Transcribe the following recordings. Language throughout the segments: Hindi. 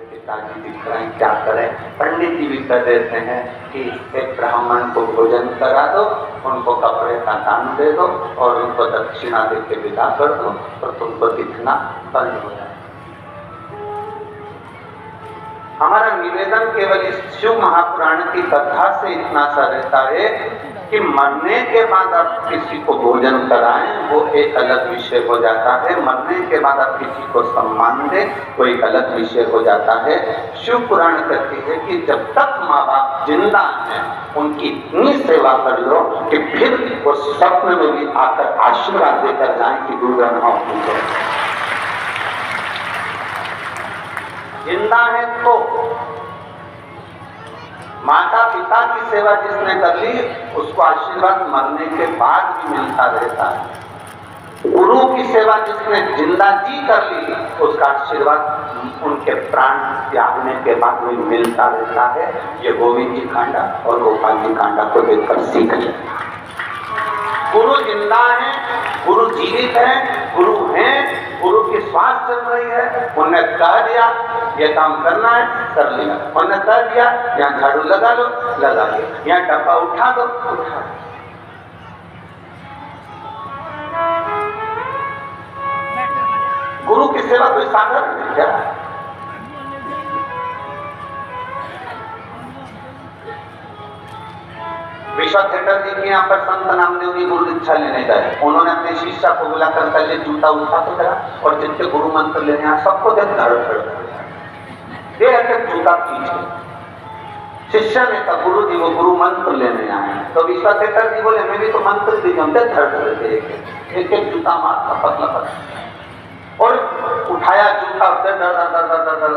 पिताजी दिख रहे हैं, क्या करें? पंडित जी भी कह देते हैं कि एक ब्राह्मण को भोजन करा दो, उनको कपड़े का दान दे दो और उनको दक्षिणा दे के विदा कर दो, तो तुमको दिखना बंद हो जाए। हमारा निवेदन केवल इस शिव महापुराण की कथा से इतना सा रहता है कि मरने के बाद आप किसी को भोजन कराएं, वो एक अलग विषय हो जाता है। मरने के बाद आप किसी को सम्मान दें, वो एक अलग विषय हो जाता है। शिव पुराण कहती है कि जब तक माँ बाप जिंदा हैं, उनकी इतनी सेवा कर लो कि फिर वो स्वप्न में भी आकर आशीर्वाद देकर जाए कि दूर रहना। जिंदा है तो माता पिता की सेवा जिसने कर ली, उसको आशीर्वाद मरने के बाद भी मिलता रहता है। गुरु की सेवा जिसने जिंदा जी कर ली, उसका आशीर्वाद उनके प्राण त्यागने के बाद भी मिलता रहता है। ये गोविंद जी कांडा और गोपाल जी कांडा को देखकर सीख लें। गुरु जिंदा है, गुरु जीवित है, गुरु हैं, गुरु की श्वास चल रही है। उन्हें कह दिया ये काम करना है, कर लिया। उन्हें कह दिया यहाँ झाड़ू लगा लो, लगा लिया। यहाँ डब्बा उठा दो, उठा दो। गुरु की सेवा कोई साधारण नहीं क्या? विश्वा थिएटर जी के यहाँ पर संत नामदेव जी गुरु दीक्षा लेने गए। उन्होंने अपने शिष्य को बुलाकर पहले जूता उठा के करा और जिनके गुरु मंत्र लेने आए सबको देख धड़ जूता खींचे। शिष्य ने कहा गुरु जी वो गुरु मंत्र लेने आए। तो विश्वा थिएटर जी बोले मैं भी तो मंत्र दीजिए। धड़ एक एक जूता मारता पतला पतला और उठाया जूता।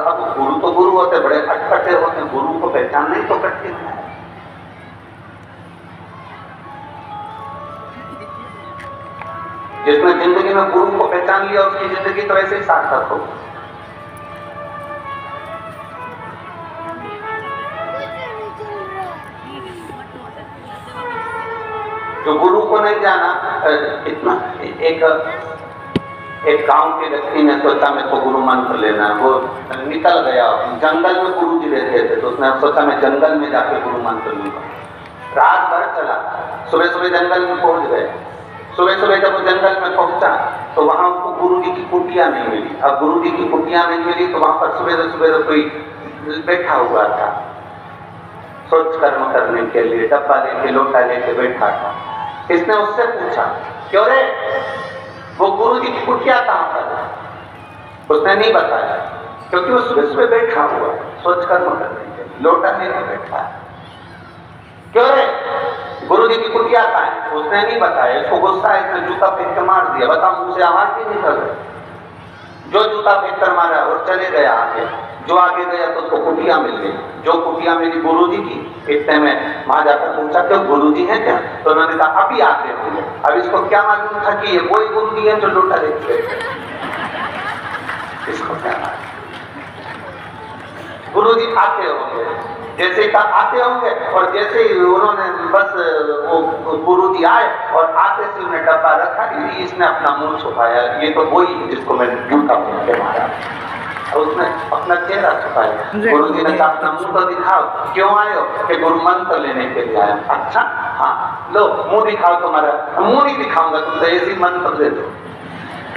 अब गुरु तो गुरु होते, बड़े अटपटे होते, गुरु को पहचान नहीं तो कठिन है। जिसने जिंदगी में गुरु को पहचान लिया, उसकी जिंदगी तो ऐसे ही सार्थक हो। जो गुरु को नहीं जाना, इतना एक गांव के व्यक्ति ने सोचा मेरे को गुरु मंत्र लेना। वो निकल गया, जंगल में गुरु जी रहते थे, तो उसने सोचा मैं जंगल में जाके गुरु मंत्र लूंगा। रात भर चला, सुबह सुबह जंगल में पहुंच गए। सुबह सुबह जब वो जंगल में पहुंचा तो वहां उसको गुरु जी की कुटिया नहीं मिली। अब गुरु जी की कुटिया नहीं मिली तो वहां पर सुबह सुबह कोई बैठा हुआ था सोच कर्म करने के लिए, डब्बा लेके लोटा लेके बैठा था। इसने उससे पूछा क्यों रे वो गुरु जी की कुटिया कहां पर है? उसने नहीं बताया, क्योंकि वो सुबह सुबह बैठा हुआ सोच कर्म करने के लिए, लोटा लेके बैठा है। क्यों रे गुरु जी की कुटिया कहां है? उसने नहीं बताया। इसको गुस्सा है, इसने जूता फेंक के मार दिया। बता मुंह से आवाज भी निकल रही। जो जूता फेंक कर मारा और चले गया आगे। जो आगे गया तो उसको कुटिया मिल गई। जो कुटिया मिली गुरु जी की, इतने में वहां जाकर पूछा क्यों गुरु जी है क्या? तो उन्होंने कहा अभी आते होंगे। अब इसको क्या मालूम था कि ये वही गुरु जी है जो लोटा लेके इसको क्या मालूम? गुरु जी आते होंगे, जैसे ही आते होंगे और जैसे ही उन्होंने बस वो गुरु जी आए और आते से उन्हें डब्बा रखा, इसने अपना मुंह छुपाया। ये तो वही है जिसको मैंने जूता फेंक के मारा। और उसने अपना चेहरा छुपाया। गुरु जी ने कहा अपना मुंह तो दिखाओ, क्यों आए हो? कि गुरु मंत्र लेने के लिए आया। अच्छा हाँ लो मुंह दिखाओ तुम्हारा। मुंह नहीं दिखाऊंगा, तुम तो ऐसी मंत्र दे दो।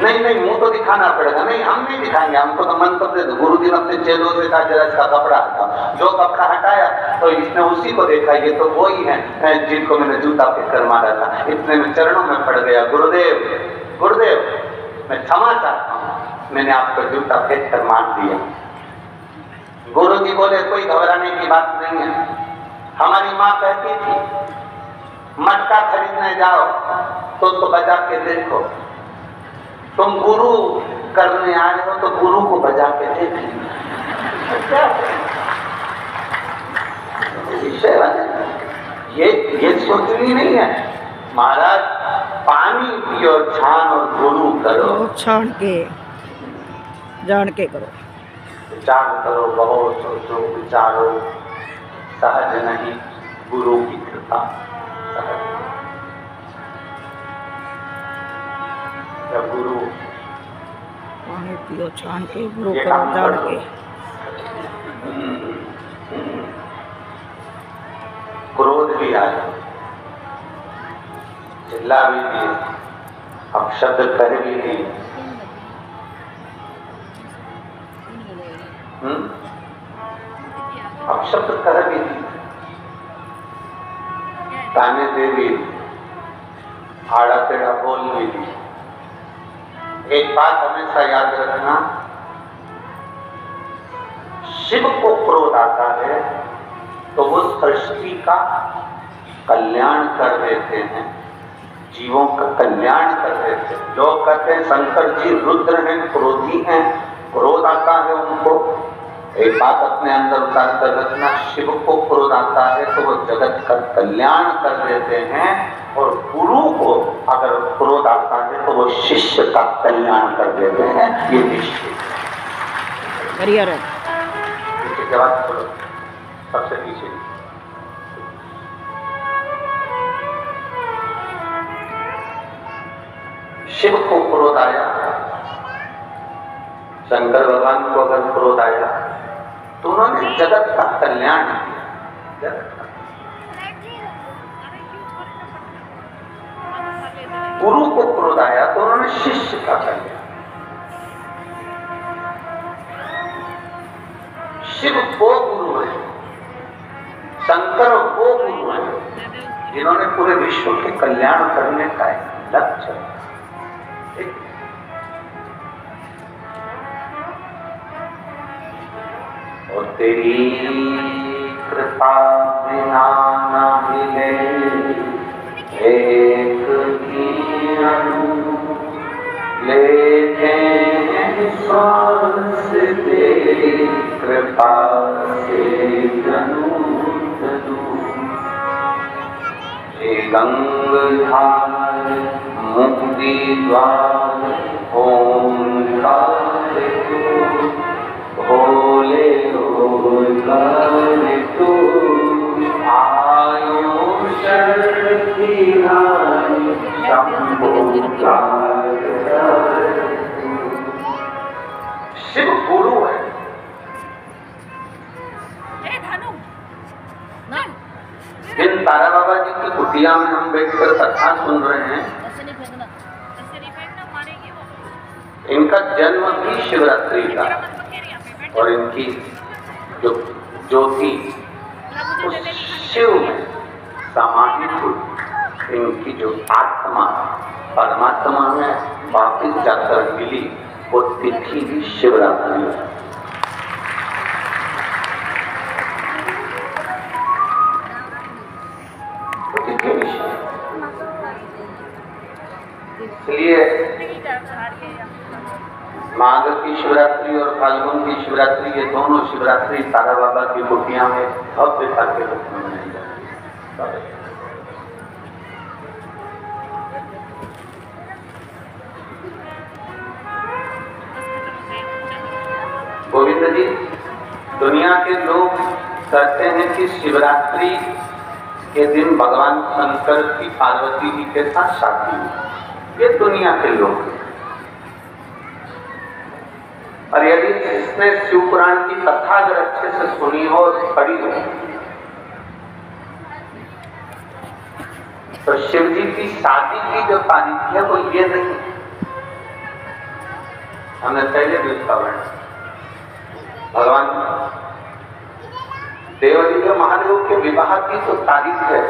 नहीं नहीं मुंह तो दिखाना पड़ेगा। नहीं हम नहीं दिखाएंगे, हमको तो मंत्र दे दो। गुरु जी ने अपने चेलों से कहा जरा इसका कपड़ा हटा। जो कपड़ा हटाया तो इसने उसी को देखा, ये तो वही है जिनको मैंने जूता फेंक कर मारा था। इतने में चरणों में पड़ गया, गुरुदेव गुरुदेव मैं क्षमा चाहता हूँ, मैंने आपको जूता फेंक कर मार दिया। गुरु जी बोले कोई घबराने की बात नहीं है। हमारी माँ कहती थी मटका खरीदने जाओ तो उसको बजा के देखो। तुम गुरु करने आए हो तो गुरु को बजा के देख लीजिए। ये सोचनी नहीं है महाराज। पानी पियो, छान और गुरु करो। छान के जान के करो, विचार करो, बहुत सोचो, विचारो। सहज नहीं, गुरु की कृपा सहज। जब गुरु पानी पियो, छान के गुरु करो, जान के। क्रोध भी आया, चिल्ला भी दिए, अपशब्द कर भी दिए, अपशब्द कर भी दिए, ताने दे भी, आड़ा टेढ़ा बोल भी दिए। एक बात हमेशा याद रखना, शिव को क्रोध आता है तो वो सृष्टि का कल्याण कर देते हैं, जीवों का कल्याण कर देते हैं। लोग कहते हैं शंकर जी रुद्र हैं, क्रोधी हैं, क्रोध आता है उनको। एक बात अपने अंदर उतार कर रखना, शिव को क्रोध आता है तो वो जगत का कल्याण कर देते हैं, और गुरु को अगर क्रोध आता है तो वो शिष्य का कल्याण कर देते हैं। ये निश्चित है। जवाब बोलो, सबसे पीछे शिव को क्रोध आया, शंकर भगवान को अगर क्रोध आया तो उन्होंने जगत का कल्याण किया। गुरु को क्रोध आया तो उन्होंने शिष्य का कल्याण। शिव वो गुरु है, शंकर वो गुरु है जिन्होंने पूरे विश्व के कल्याण करने का लक्ष्य। और तेरी कृपा बिना न मिले एक भी अणु, लेते हैं श्वास तेरी कृपा से तनु तनु। हे गंगाधार मुक्ति द्वार ओंकार तू, भोले ओंकार तू, आयो शक्ति नारी शंभो शिव गुरु है। जिन तारा बाबा जी की कुटिया में हम बैठकर कथा सुन रहे हैं, इनका जन्म भी शिवरात्रि का, और इनकी जो ज्योति उस शिव में समाहित हुई। इनकी जो आत्मा परमात्मा में वापिस जाकर मिली, वो तिथि भी शिवरात्रि है। इसलिए माघ की शिवरात्रि और फाल्गुन की शिवरात्रि, ये दोनों शिवरात्रि तारा बाबा की कुटिया में भव्यता के रूप में मनाई जाती है। गोविंद जी, दुनिया के लोग कहते हैं कि शिवरात्रि के दिन भगवान शंकर की पार्वती जी के साथ शादी हुई। ये दुनिया के लोग हैं। और यदि जिसने शिव पुराण की कथा अगर अच्छे से सुनी हो और पढ़ी हो, तो शिव जी की शादी की जो तारीख है वो ये नहीं, हमने पहले भी उसका वर्णन। भगवान देवजी के महादेव के विवाह की जो तारीख है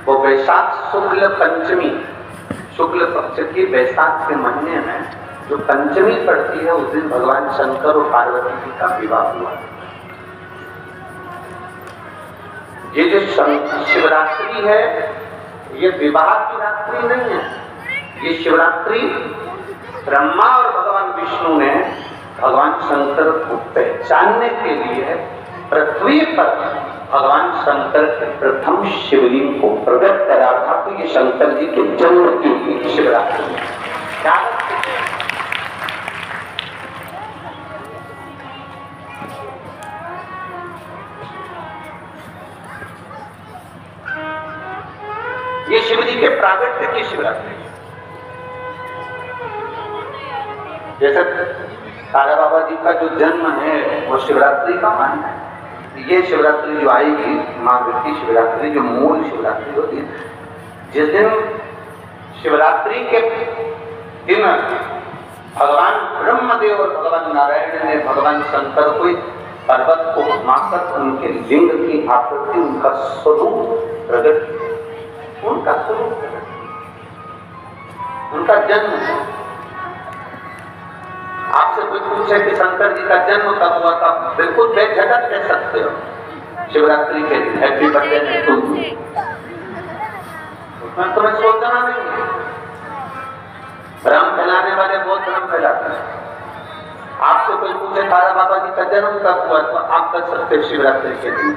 वो वैशाख शुक्ल पंचमी, शुक्ल पक्ष की वैशाख के महीने में जो पंचमी पड़ती है, उस दिन भगवान शंकर और पार्वती जी का विवाह हुआ। ये जो शिवरात्रि है, ये विवाह की रात्रि नहीं है। ये शिवरात्रि ब्रह्मा और भगवान विष्णु ने भगवान शंकर को पहचानने के लिए पृथ्वी पर भगवान शंकर के प्रथम शिवलिंग को प्रकट करा था। तो ये शंकर जी के जन्म की शिवरात्रि क्या ये शिव जी के प्रागट्य की शिवरात्रि। जैसे तारा बाबा जी का जो जन्म है वो शिवरात्रि का मानना है। ये शिवरात्रि जो आएगी, माँ की शिवरात्रि जो मूल शिवरात्रि होती है, जिस दिन शिवरात्रि के दिन भगवान ब्रह्मदेव और भगवान नारायण ने भगवान शंकर को पर्वत को घुमाकर उनके लिंग की आकृति, उनका स्वरूप प्रकट, उनका स्वरूप प्रकट, उनका जन्म। आपसे कोई पूछे कि शंकर जी का जन्म कब हुआ था, बिल्कुल बेझिझक कह सकते हो, शिवरात्रि के दिन हैप्पी बर्थडे टू यू, उसमें तुम्हें सोचना नहीं है। भ्रम फैलाने वाले बहुत भ्रम फैलाते हैं। आपसे कोई पूछे तारा बाबा जी का जन्म कब हुआ, तो आप कर सकते शिवरात्रि के दिन।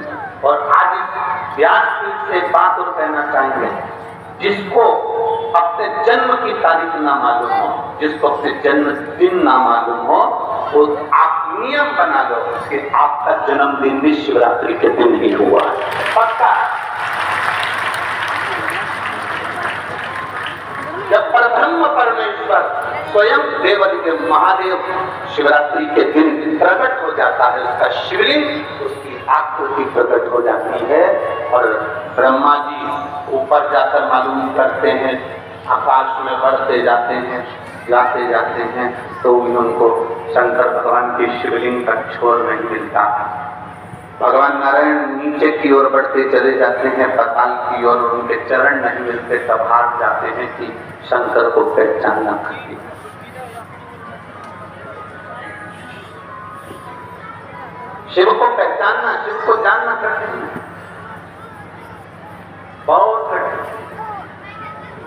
और आज इस व्यासपीठ से एक बात और कहना चाहेंगे, जिसको अपने जन्म की तारीख ना मालूम हो, जिसको अपने जन्मदिन ना मालूम हो, वो आप नियम बना लो कि आपका जन्मदिन भी शिवरात्रि के दिन ही हुआ है, पक्का। जब परब्रह्म परमेश्वर स्वयं देवादिदेव महादेव शिवरात्रि के दिन प्रकट हो जाता है, उसका शिवलिंग, उसकी आकृति प्रकट हो जाती है, और ब्रह्मा जी ऊपर जाकर मालूम करते हैं, आकाश में बढ़ते जाते हैं, जाते जाते हैं, तो उनको शंकर भगवान के शिवलिंग का छोर नहीं मिलता। भगवान नारायण नीचे की ओर बढ़ते चले जाते हैं, पाताल की ओर, उनके चरण नहीं मिलते, तब हार जाते हैं कि शंकर को पहचानना कठिन। शिव को पहचानना, शिव को जानना कठिन है, बहुत कठिन।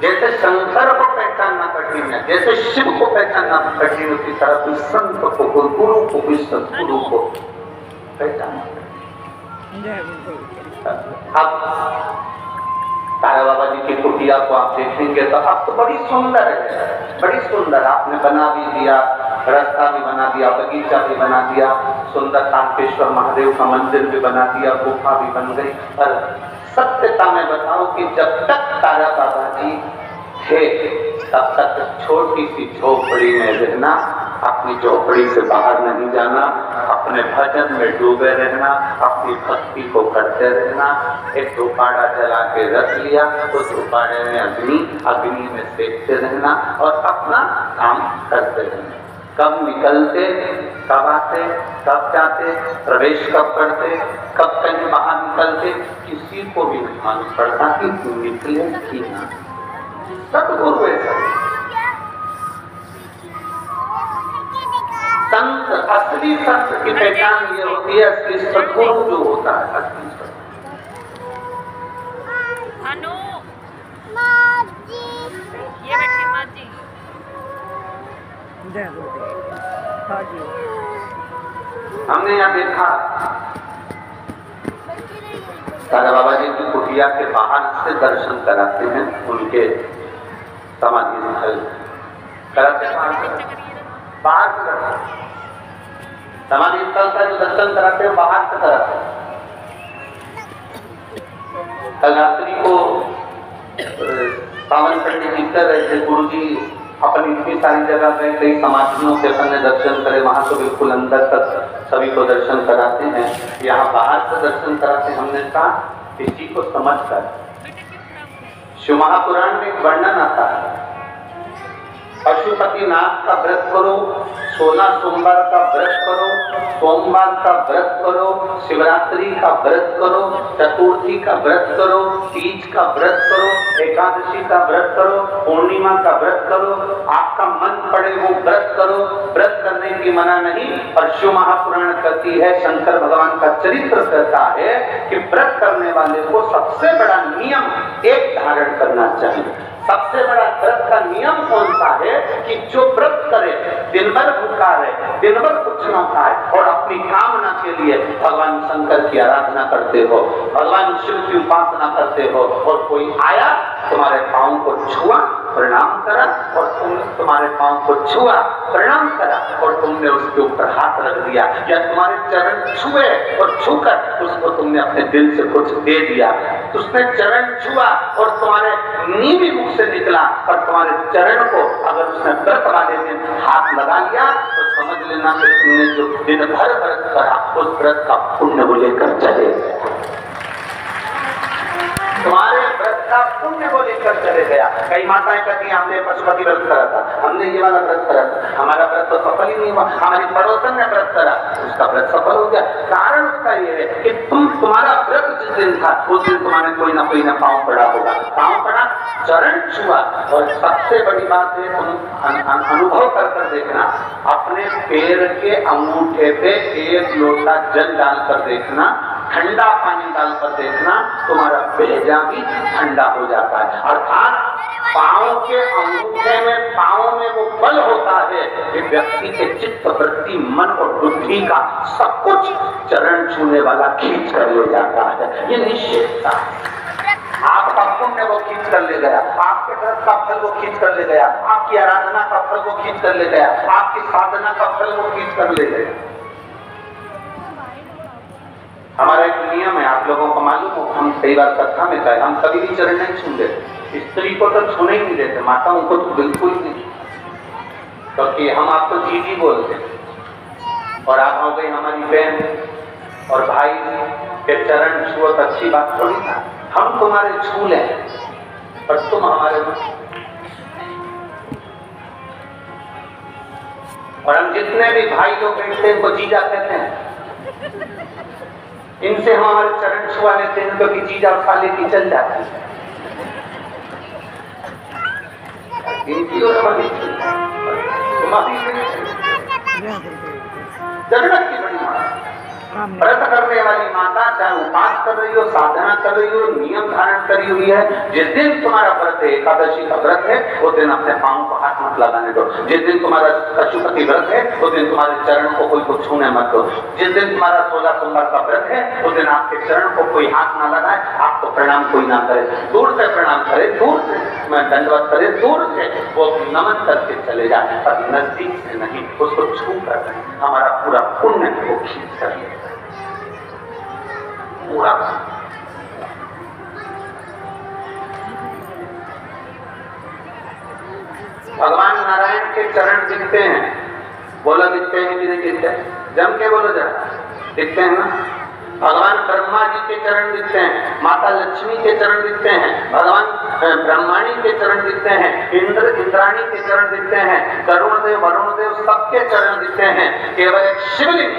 जैसे शंकर को पहचानना कठिन है, जैसे शिव को पहचानना कठिन, उसी तरह कोई संत को, कोई गुरु को, कोई सदगुरु को पहचानना। अब तारा बाबा जी की कुटिया को आप देखेंगे तो अब तो बड़ी सुंदर है, बड़ी सुंदर। आपने बना भी दिया, रास्ता भी बना दिया, बगीचा भी बना दिया, सुंदर कांतेश्वर महादेव का मंदिर भी बना दिया, गुफा भी बन गई। पर सत्यता में बताओ कि जब तक तारा बाबा जी थे तब तक छोटी सी झोपड़ी में रहना, अपनी झोपड़ी से बाहर नहीं जाना, अपने भजन में डूबे रहना, अपनी भक्ति को करते रहना। एक धूपाड़ा जला के रख लिया तो धूपाड़े में अग्नि में सेकते रहना और अपना काम करते रहना। कब निकलते, कब आते, कब जाते, प्रवेश कब करते, कब कहीं बाहर निकलते, किसी को भी नहीं मालूम पड़ता कि निकले कि ना। सतगुरु है सब। संत, असली संत की पहचान ये होती है, असली सतगुरु जो होता है, असली सतगुरु। ये बैठी माँ जी। हमने यहाँ देखा तारा बाबा जी की कुटिया के बाहर से दर्शन कराते हैं, उनके समाधि स्थल कराते हैं, बाहर से समाधि स्थल का जो दर्शन कराते हैं बाहर से कराते हैं। कल रात्रि को पावन पंडित जी कर रहे थे, गुरु जी अपन इतनी सारी जगह पे कई समाधियों के अपने दर्शन करे, वहां तो बिल्कुल अंदर तक सभी को दर्शन कराते हैं, यहाँ बाहर से दर्शन कराते हैं। हमने कहा इसी को समझ कर शिव महापुराण में एक वर्णन आता है, पशुपतिनाथ का व्रत करो, 16 सोमवार का व्रत करो, सोमवार का व्रत करो, शिवरात्रि का व्रत करो, चतुर्थी का व्रत करो, तीज का व्रत करो, एकादशी का व्रत करो, पूर्णिमा का व्रत करो, आपका मन पड़े वो व्रत करो। व्रत करने की मना नहीं, पर शिव महापुराण कहती है, शंकर भगवान का चरित्र कहता है कि व्रत करने वाले को सबसे बड़ा नियम एक धारण करना चाहिए। सबसे बड़ा व्रत का नियम कौन सा है कि जो व्रत करे, दिन भर भूखा रहे, दिन भर कुछ ना खाए और अपनी कामना के लिए भगवान शंकर की आराधना करते हो, भगवान शिव की उपासना करते हो, और कोई आया तुम्हारे पांव को छुआ, प्रणाम करा, और तुम तुम्हारे पांव को छुआ, प्रणाम करा, और तुमने उसके ऊपर हाथ रख दिया, या तुम्हारे चरण छुए और छूकर उसको तुमने अपने दिल से कुछ दे दिया, उसने चरण छुआ और तुम्हारे नीवी मुख से निकला पर तुम्हारे चरण को अगर उसने व्रत वाले दिन हाथ लगा लिया तो समझ लेना कि तुमने जो दिन भर व्रत करा उस व्रत का पुण्य वो लेकर चले गया, तुम्हारे व्रत का पुण्य को लेकर चले गया। कई माताएं कहती हैं हमने पशुपति व्रत करा था, हमने ये वाला व्रत करा था, हमारा व्रत तो सफल ही नहीं हुआ, हमारी पड़ोसन ने व्रत करा उसका व्रत सफल हो गया। कारण उसका ये है कि तुम्हारा व्रत जिस दिन था उस दिन तुम्हारे कोई ना पांव पड़ा होगा, पांव पड़ा, चरण छुआ। और सबसे बड़ी बात है तुम अनुभव कर देखना, अपने पैर के अंगूठे पे एक लोटा जल डालकर देखना, ठंडा पानी डालकर देखना, तुम्हारा भेजा भी ठंडा हो जाता है। अर्थात पांव के अंगूठे में, पांव में वो बल होता है कि व्यक्ति के चित्त, वृत्ति, मन और बुद्धि का सब कुछ चरण छूने वाला खींच कर ले जाता है। ये निश्चितता, आपका पुण्य वो खींच कर ले गया, आपके व्रत का फल वो खींच कर ले गया, आपकी आराधना का फल वो खींच कर ले गया, आपकी साधना का फल वो खींच कर ले गया। हमारा एक नियम है, आप लोगों को मालूम हो, हम कई बार कथा में कहे हम कभी भी चरण नहीं छू देते, स्त्री को तो छूने ही नहीं देते, माताओं को तो बिल्कुल नहीं, क्योंकि हम आपको जीजी बोलते और आप हो गई हमारी बहन और भाई के चरण छुओ तो अच्छी बात थोड़ी ना, हम तुम्हारे छू लें पर तुम हमारे और हम जितने भी भाई लोग बैठते हैं उनको जीजा कहते हैं, इनसे हम हमारे चरण छुआ लेते हैं क्योंकि जीजा साले की चल जाती है, इनकी और हमारी जरूरत की बड़ी माता, व्रत करने वाली माता चाहे उपास कर रही हो, साधना कर रही हो, नियम धारण करी हुई है, जिस दिन तुम्हारा व्रत है, एकादशी का व्रत है, उस दिन अपने पांव को हाथ मत लगाने दो। जिस दिन तुम्हारा पशुपति व्रत है उस दिन तुम्हारे चरण को कोई को छूने मत दो। जिस दिन तुम्हारा 16 सोमवार का व्रत है उस दिन आपके चरण को कोई हाथ ना लगाए, आपको प्रणाम कोई ना करे, दूर से प्रणाम करे, दूर से दंडवत करे, दूर से वो नमन करके चले जाए, पर नजदीक से नहीं, उसको छू कर हमारा पूरा पुण्य वो खींच कर ले पूरा। भगवान नारायण के चरण दिखते हैं, बोलो दिखते हैं कि नहीं दिखते? जम के बोलो जरा, दिखते हैं ना? भगवान ब्रह्मा जी के चरण दिखते हैं, माता लक्ष्मी के चरण दिखते हैं, भगवान ब्रह्माणी के चरण दिखते हैं, इंद्र इंद्राणी के चरण दिखते हैं, करुण देव वरुण देव सबके चरण दिखते हैं। केवल एक शिवलिंग,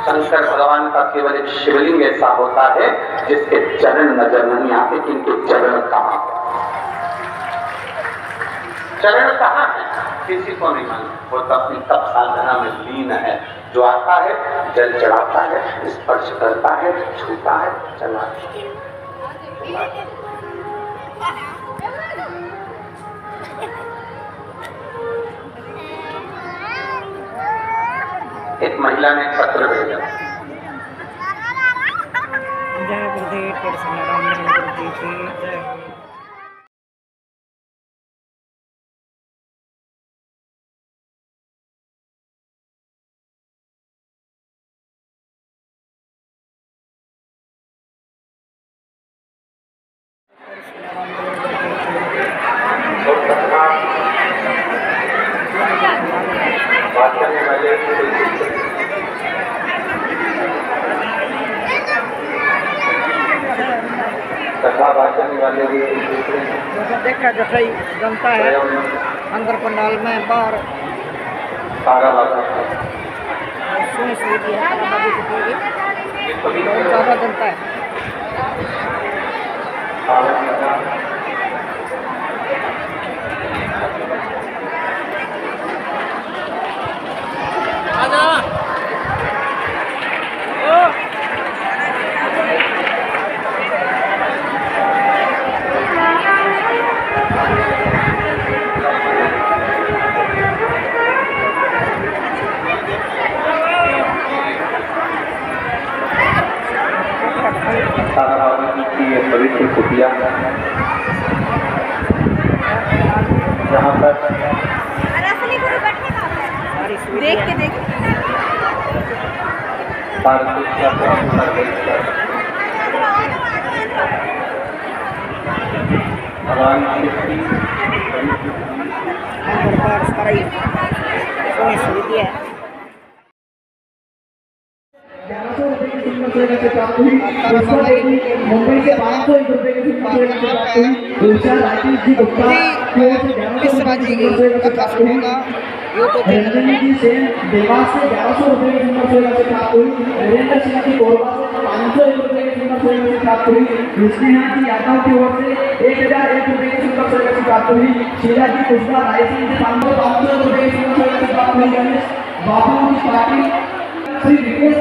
शंकर भगवान का केवल एक शिवलिंग ऐसा होता है जिसके चरण नजर नहीं आते कि इनके चरण कहाँ है, चरण कहाँ है किसी को नहीं मालूम, वो तो अपनी तप साधना में लीन है। जो आता है जल चढ़ाता है, स्पर्श करता है, छूता है, चला एक महिला ने पत्र भेजा, जय गुरुदेव कृष्ण राम गुरुदेव की जय। देखा जो सही जनता है अंदर पंडाल में बाहर सुनी सुनी है, बहुत ज़्यादा जनता है। पवित्र कुटिया जहाँ पर देख के देख भगवान शिव की भाई सोनी सुविधा है 1100 रुपए की कीमत से प्राप्त हुई। पुष्पा देवी मुंबई से 501 रुपए की कीमत से प्राप्त हुई। ऊषा राकेश जी गुप्ता की ओर से 1100 रुपए की कीमत से प्राप्त हुई। रंजनी जी सेन देवास से 1100 रुपए की कीमत से प्राप्त हुई। वीरेंद्र सिंह की कोरबा से 501 रुपए की कीमत से प्राप्त हुई। विष्णुनाथ जी यादव की ओर से 1001 रुपए की कीमत से प्राप्त हुई। शीला जी पुष्पा रायसिंह से 500 रुपए की कीमत से प्राप्त हुई। गणेश बाबू जी पाटिल श्री विकेश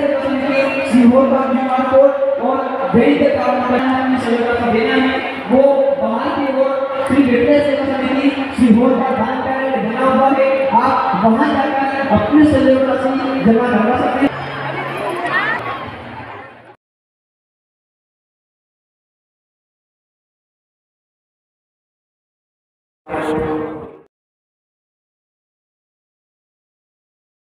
सीहोर का जुमान कोट और वैद्य काम सेवा का देना है वो बाहर की ओर श्री विकेश सेवा समिति सीहोर का दान कार्य बना हुआ है। आप वहां जाकर अपने सहयोग राशि जमा करवा सकते हैं।